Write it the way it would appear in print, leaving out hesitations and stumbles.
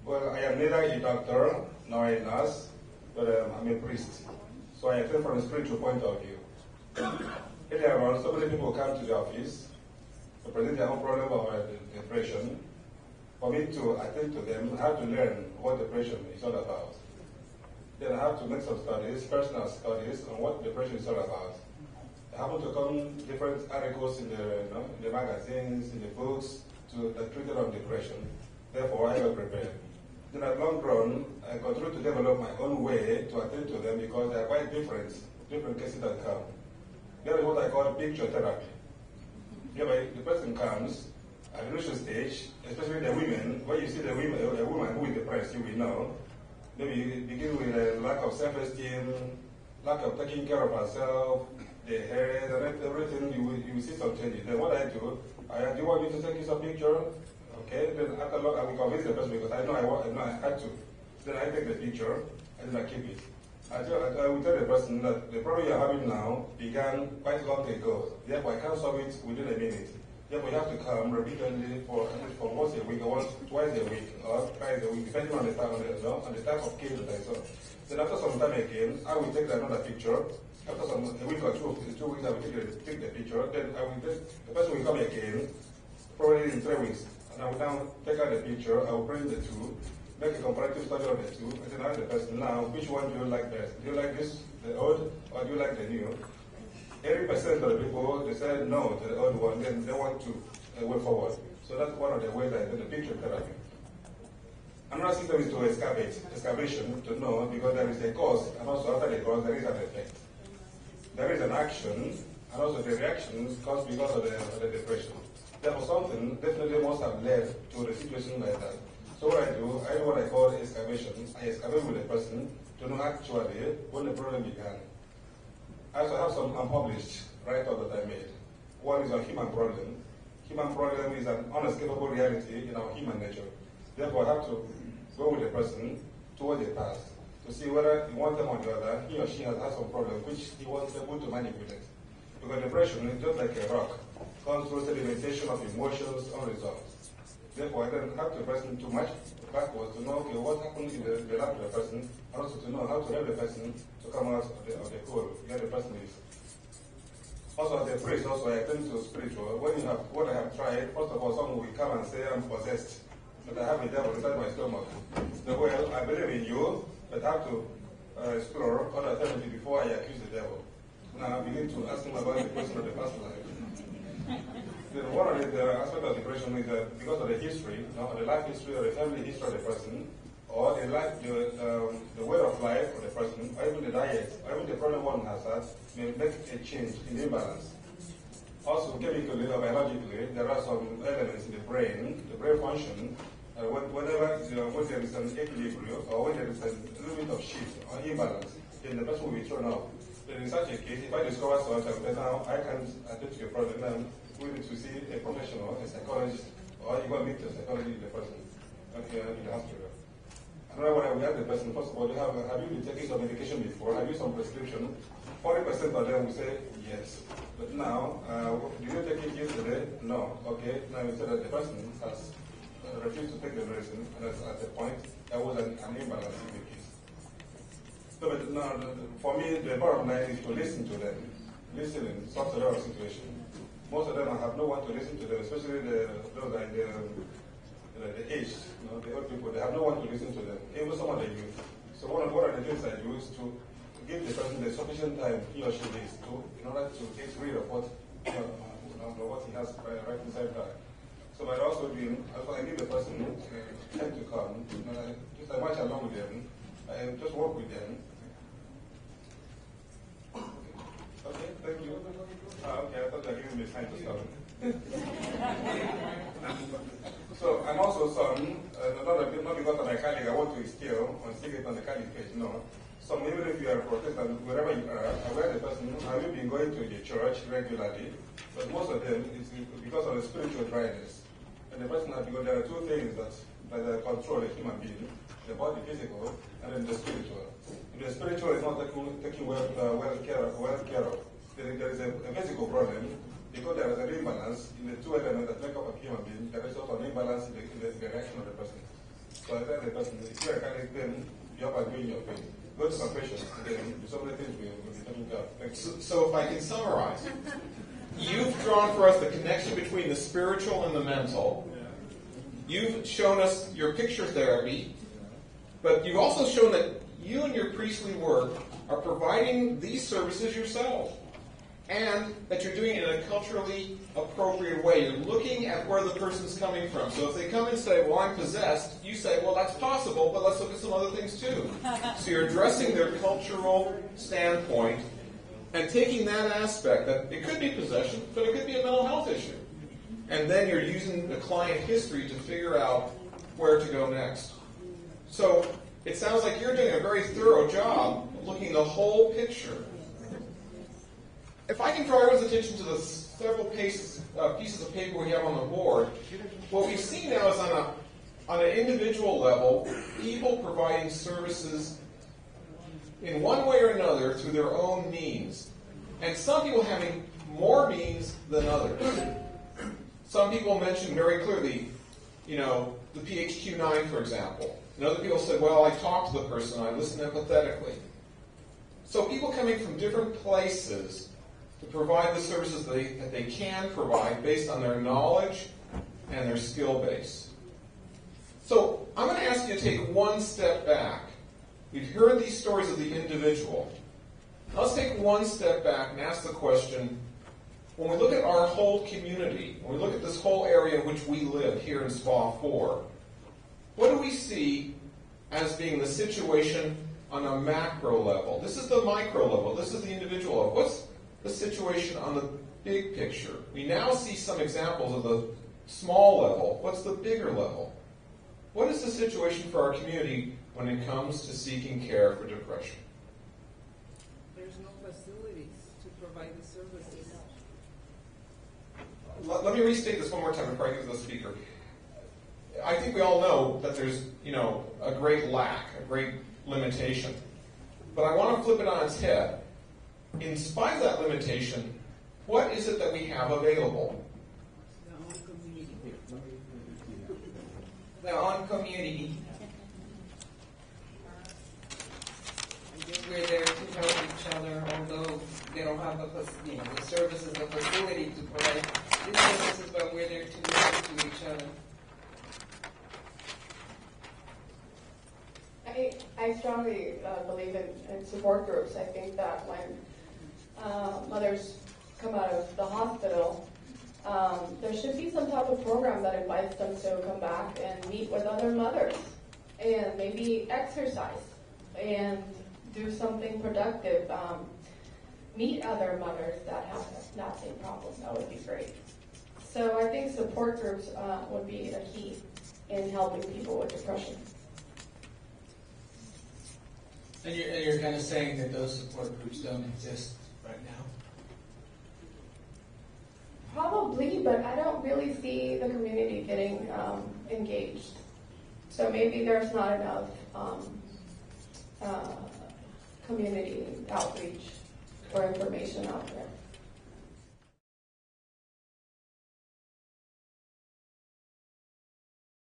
Well, I am neither a doctor nor a nurse, but I'm a priest. So I attend from a spiritual point of view. Earlier on, so many people come to the office to present their own problem of depression. For me to attend to them, I have to learn what depression is all about. Then I have to make some studies, personal studies, on what depression is all about. I happen to come different articles in the magazines, in the books, that treated on depression. Therefore, I was prepared. Then at long run, I continue to develop my own way to attend to them because they are quite different cases that come. There is what I call picture therapy. Hereby, the person comes at the initial stage, especially the women. When you see a woman who is depressed, you will know. Maybe you begin with a lack of self-esteem, lack of taking care of herself, the hair, and everything. You will see some changes. Then what I do you want me to take you some picture? Okay. Then after long, I will convince the person because I know I had to. Then I take the picture and then I keep it. I will tell the person that the problem you're having now began quite long ago. Therefore, I can't solve it within a minute. Therefore, you have to come repeatedly for once a week, or twice a week, or twice a week, depending on the type of case that I saw. Then after some time again, I will take another picture. After a week or 2 weeks, I will take the picture. Then the person will come again, probably in 3 weeks, and I will now take out the picture. I will bring the two, make a comparative study of the two, and then ask the person, now, which one do you like best? Do you like this, the old, or do you like the new? 80% of the people, they say no to the old one, then they want to way forward. So that's one of the ways I do the picture therapy. Another system is to excavation, to know, because there is a cause, and also after the cause, there is an effect. There is an action, and also the reaction caused because of the depression. Therefore, something definitely must have led to a situation like that. So what I do what I call excavation. I excavate with the person to know actually when the problem began. I also have some unpublished write-up that I made. One is on human problem. Human problem is an unescapable reality in our human nature. Therefore, I have to go with the person towards the past to see whether in one time or the other, he or she has had some problem which he was able to manipulate. Because depression is just like a rock, comes through sedimentation of emotions unresolved. Therefore, I then have to person to match backwards to know, okay, what happened in the life of the person, and also to know how to help the person to come out of the hole where the person is. Also, as a priest, also I attend to spiritual. What I have tried, first of all, someone will come and say, I'm possessed, but I have a devil inside my stomach. So, well, I believe in you, but I have to explore other alternatives before I accuse the devil. Now I begin to ask him about the question of the past life. Then one of the aspects of depression is that because of the history, the life history or the family history of the person, or the way of life of the person, or even the diet, or even the problem one has had, may make a change in the imbalance. Also, chemically or biologically, there are some elements in the brain function. When there is an equilibrium, or when there is a little bit of shift or imbalance, then the person will be thrown out. Then in such a case, if I discover something, now I can attend to your problem, then we need to see a professional, a psychologist, or you go meet the psychologist in the person, in the hospital. Another one, I will ask the person, first of all, have you been taking some medication before? Have you some prescription? 40% of them will say yes. But now, did you take it yesterday? No. Okay, now you say that the person has refused to take the medicine, and at the point, there was an imbalance in the case. So, but now, for me, the bottom line is to listen to them. Listening solves a lot of situations. Most of them I have no one to listen to them, especially those like the aged, the old people. They have no one to listen to them, even some of the youth. So one of the things I do is to give the person the sufficient time he or she needs in order to get rid of what he has right inside her. So by also doing, I give the person time to come. Just I march along with them. I just work with them. Okay, thank you. Okay, I thought you were giving me time to stop. So I'm also not because of my colleague, I want to still it on the colleague page, no. So even if you are a Protestant, wherever you are, aware the person, have you been going to the church regularly? But most of them is because of the spiritual dryness. And the person has, because there are two things that control a human being, the body physical, and then the spiritual. If the spiritual is not taken well care of, then there is a physical problem, because there is an imbalance in the two elements that make up a human being. There is also an imbalance in the reaction of the person. So I tell the person, if you are carrying them, you are doing your thing. Go to some patients, and then so many things will be taken care of. Thank you. So if I can summarize, you've drawn for us the connection between the spiritual and the mental. You've shown us your picture therapy, but you've also shown that you and your priestly work are providing these services yourself, and that you're doing it in a culturally appropriate way. You're looking at where the person's coming from. So if they come and say, well, I'm possessed, you say, well, that's possible, but let's look at some other things too. So you're addressing their cultural standpoint and taking that aspect, that it could be possession, but it could be a mental health issue. And then you're using the client history to figure out where to go next. So it sounds like you're doing a very thorough job of looking at the whole picture. If I can draw everyone's attention to the several pieces of paper we have on the board, what we see now is on an individual level, people providing services in one way or another through their own means. And some people having more means than others. Some people mentioned very clearly, the PHQ-9, for example. And other people said, well, I talked to the person, I listened empathetically. So people coming from different places to provide the services that they can provide based on their knowledge and their skill base. So I'm going to ask you to take one step back. We've heard these stories of the individual. Let's take one step back and ask the question, when we look at our whole community, when we look at this whole area in which we live here in SPA 4, what do we see as being the situation on a macro level? This is the micro level. This is the individual level. What's the situation on the big picture? We now see some examples of the small level. What's the bigger level? What is the situation for our community when it comes to seeking care for depression? There's no facilities to provide the services. Let me restate this one more time before I give to the speaker. I think we all know that there's, a great lack, a great limitation. But I want to flip it on its head. In spite of that limitation, what is it that we have available? Their own community. I guess we're there to help each other, although they don't have the services, the facility to provide these services, but we're there to listen to each other. I strongly believe in support groups. I think that when mothers come out of the hospital, there should be some type of program that invites them to come back and meet with other mothers and maybe exercise and do something productive. Meet other mothers that have that same problem. That would be great. So I think support groups would be a key in helping people with depression. And you're kind of saying that those support groups don't exist right now? Probably, but I don't really see the community getting engaged. So maybe there's not enough community outreach or information out there.